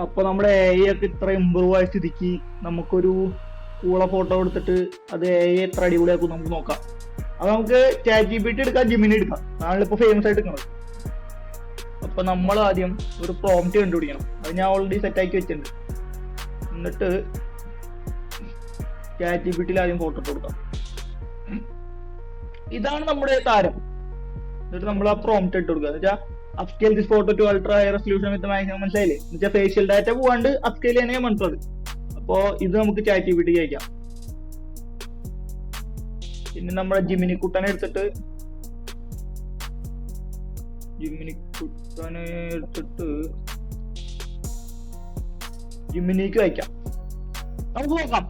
അപ്പൊ നമ്മുടെ A I ഒക്കെ ഇത്ര ഇമ്പ്രൂവ് ആയ സ്ഥിതിക്ക് നമുക്കൊരു കൂള ഫോട്ടോ എടുത്തിട്ട് അത് എ ഐ എത്ര അടിപൊളിയാക്കും നമുക്ക് നോക്കാം. അത് നമുക്ക് ചാറ്റ് ജി പി ടി എടുക്കാം, ജിമിനി എടുക്കാം. നാളിപ്പോ ഫേമസ് ആയിട്ട് എടുക്കണം. അപ്പൊ നമ്മൾ ആദ്യം ഒരു പ്രോംപ്റ്റ് കണ്ടുപിടിക്കണം. അത് ഞാൻ ഓൾറെഡി സെറ്റ് ആക്കി വെച്ചിട്ടുണ്ട്. എന്നിട്ട് ചാറ്റ് ജി പി ടിയിൽ ആദ്യം ഫോട്ടോ ഇട്ട് കൊടുക്കാം. ഇതാണ് നമ്മുടെ താരം. എന്നിട്ട് നമ്മൾ ആ പ്രോംപ്റ്റ് ഇട്ട് കൊടുക്കുക. എന്ന് വെച്ചാൽ upscale this photo to ultra high resolution with maximum, മനസ്സിലായില്ലേ? എന്ന് വെച്ചാൽ ഫേഷ്യൽ ഡാറ്റ പോവാണ്ട് അപ്സ്കെയിൽ ചെയ്യാനേ മനസ്സിലത്. അപ്പോ ഇത് നമുക്ക് ചാറ്റ് ജി പി ടിക്ക് അയക്കാം. പിന്നെ നമ്മുടെ ജിമിനി കുട്ടനെ എടുത്തിട്ട് ജിമിനിക്ക് അയക്കാം. നമുക്ക് നോക്കാം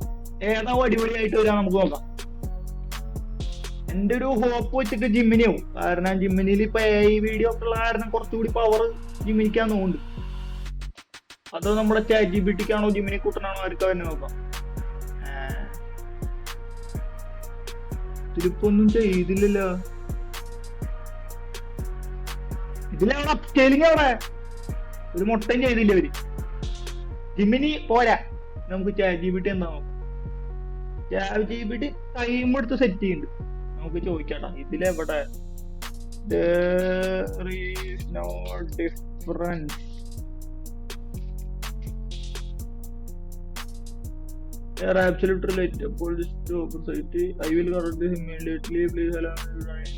ഏതാ അടിപൊളിയായിട്ട് വരാൻ നമുക്ക് നോക്കാം. എന്റെ ഒരു ഹോപ്പ് വെച്ചിട്ട് ജിമിനിയാവും. കാരണം ജിമിനിയിൽ ഇപ്പൊ ഈ വീഡിയോ ഒക്കെ ഉള്ള കാരണം കുറച്ചുകൂടി പവർ ജിമിനിക്കാന്ന് തോന്നുന്നു. അതോ നമ്മുടെ ചാറ്റ് ജി പി ടിക്കാണോ ജിമിനി കൂട്ടനാണോ ആർക്കാ തന്നെ നോക്കാം. ഇതിലിപ്പൊന്നും ചെയ്തില്ലല്ലോ. ഇതിലവിടെ അപ്സ്കെയിലിംഗ് അവിടെ ഒരു മൊട്ടയും ചെയ്തില്ല അവര്. ജിമിനി പോരാ, നമുക്ക് ചാറ്റ് ജി പി ടി എന്താ നോക്കാം. Chat G P T time എടുത്ത് സെറ്റ് ചെയ്യുന്നുണ്ട്. നമുക്ക് ചോദിക്കണ്ട ഇതിലെവിടെ there is no difference. They are absolutely related. Upon this to society, I will correct this immediately. Please allow me to write.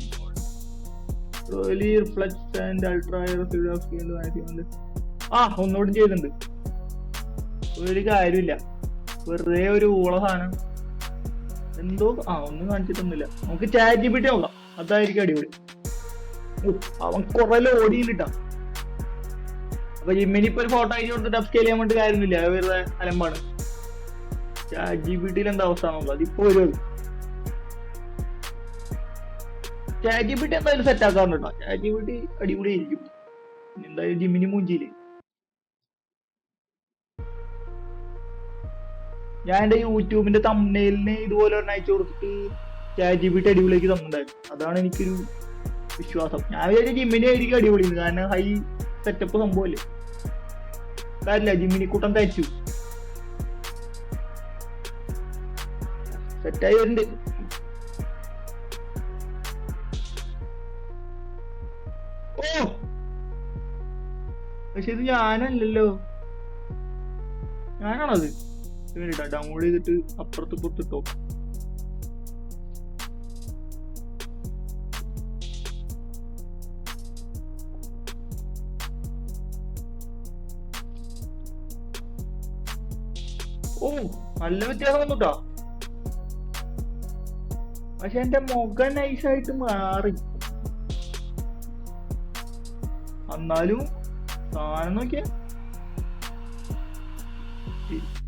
Slowly reflects and ultra high resolution of scale maximum. ഒന്നുകൂടി ചെയ്തിട്ടുണ്ട്. ഒരു കാര്യമില്ല, വെറുതെ ഒരു ഊള സാധനം എന്തോ. ഒന്നും കാണിച്ചിട്ടൊന്നുമില്ല. നമുക്ക് ചാറ്റ് ജി പി ടി നോക്കാം, അതായിരിക്കും അടിപൊളി. അവൻ കുറെ ലോഡ് ചെയ്തിട്ടാ. അപ്പൊ ജിമ്മിനി ഇപ്പൊ ഒരു ഫോട്ടോ അയച്ചു കൊടുത്തിട്ട് അപ്സ്കെയിൽ ചെയ്യാൻ വേണ്ടി കാര്യമൊന്നുമില്ല, വെറുതെ അലമ്പാണ്. ചാറ്റ് ജി പി ടിയിൽ എന്താ അവസ്ഥ നോക്കാം. അതിപ്പോ വരും. ചാറ്റ് ജി പി ടി എന്തായാലും സെറ്റ് ആക്കാറുണ്ട് കേട്ടോ. ചാറ്റ് ജി പി ടി അടിപൊളിയായിരിക്കും. എന്തായാലും ജിമ്മിനി മൂഞ്ചിയില്ലേ. ഞാൻ എന്റെ യൂട്യൂബിന്റെ തംബ്നെയിലിന് ഇതുപോലെ ഒരെണ്ണം അയച്ചു കൊടുത്തിട്ട് ചാറ്റ് ജി പി ടി അടിപൊളിയാക്കി തന്നിട്ടുണ്ടായിരുന്നു. അതാണ് എനിക്കൊരു വിശ്വാസം. ഞാൻ വിചാരിച്ച ജിമ്മിനി ആയിരിക്കും അടിപൊളി, കാരണം ഹൈ സെറ്റപ്പ് സംഭവല്ലേ. കാര്യമില്ല, ജിമ്മിനി കൂട്ടം തയ്ച്ചു സെറ്റായി വരുന്നുണ്ട്. പക്ഷെ ഇത് ഞാനല്ലല്ലോ. ഞാനാണത്. ഡൗൺലോഡ് ചെയ്തിട്ട് അപ്പുറത്ത് പുറത്തിട്ടോ. നല്ല വ്യത്യാസം വന്നുട്ടാ. പക്ഷെ എന്റെ മുഖം നൈസായിട്ട് മാറി. എന്നാലും സാധനം നോക്കിയാ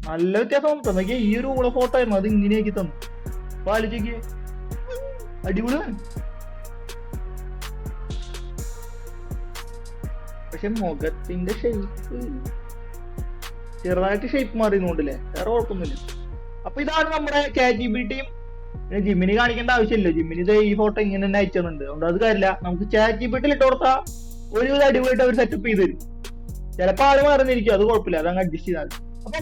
നല്ല വ്യത്യാസം വന്നിട്ടോ. നോക്കിയാ ഈ ഒരു ഊള ഫോട്ടോ ആയിരുന്നു, അത് ഇങ്ങനെയാക്കി തന്നു. പാലിച്ചേക്ക് അടിപൊളിയാണ്. പക്ഷെ മുഖത്തിന്റെ ഷേപ്പ് ചെറുതായിട്ട് ഷേപ്പ് മാറിയുന്നുണ്ടല്ലേ, വേറെ കുഴപ്പമൊന്നുമില്ല. അപ്പൊ ഇതാണ് നമ്മുടെ ചാറ്റ് ജി പി ടിയും. പിന്നെ ജിമ്മിനി കാണിക്കേണ്ട ആവശ്യമില്ല. ജിമ്മിനി ഈ ഫോട്ടോ ഇങ്ങനെ തന്നെ അയച്ചിട്ടുണ്ട്. അതുകൊണ്ട് അത് കാര്യമില്ല. നമുക്ക് ചാറ്റ് ജി പി ടിയിൽ ഇട്ട് കൊടുത്താൽ ഒരുവിധം അടിപൊളിയായിട്ട് അവർ സെറ്റപ്പ് ചെയ്ത് തരും. ചിലപ്പോൾ ആള് മാറുന്നിരിക്കും, അത് കുഴപ്പമില്ല, അതങ്ങ് അഡ്ജസ്റ്റ് ചെയ്താൽ. അപ്പൊ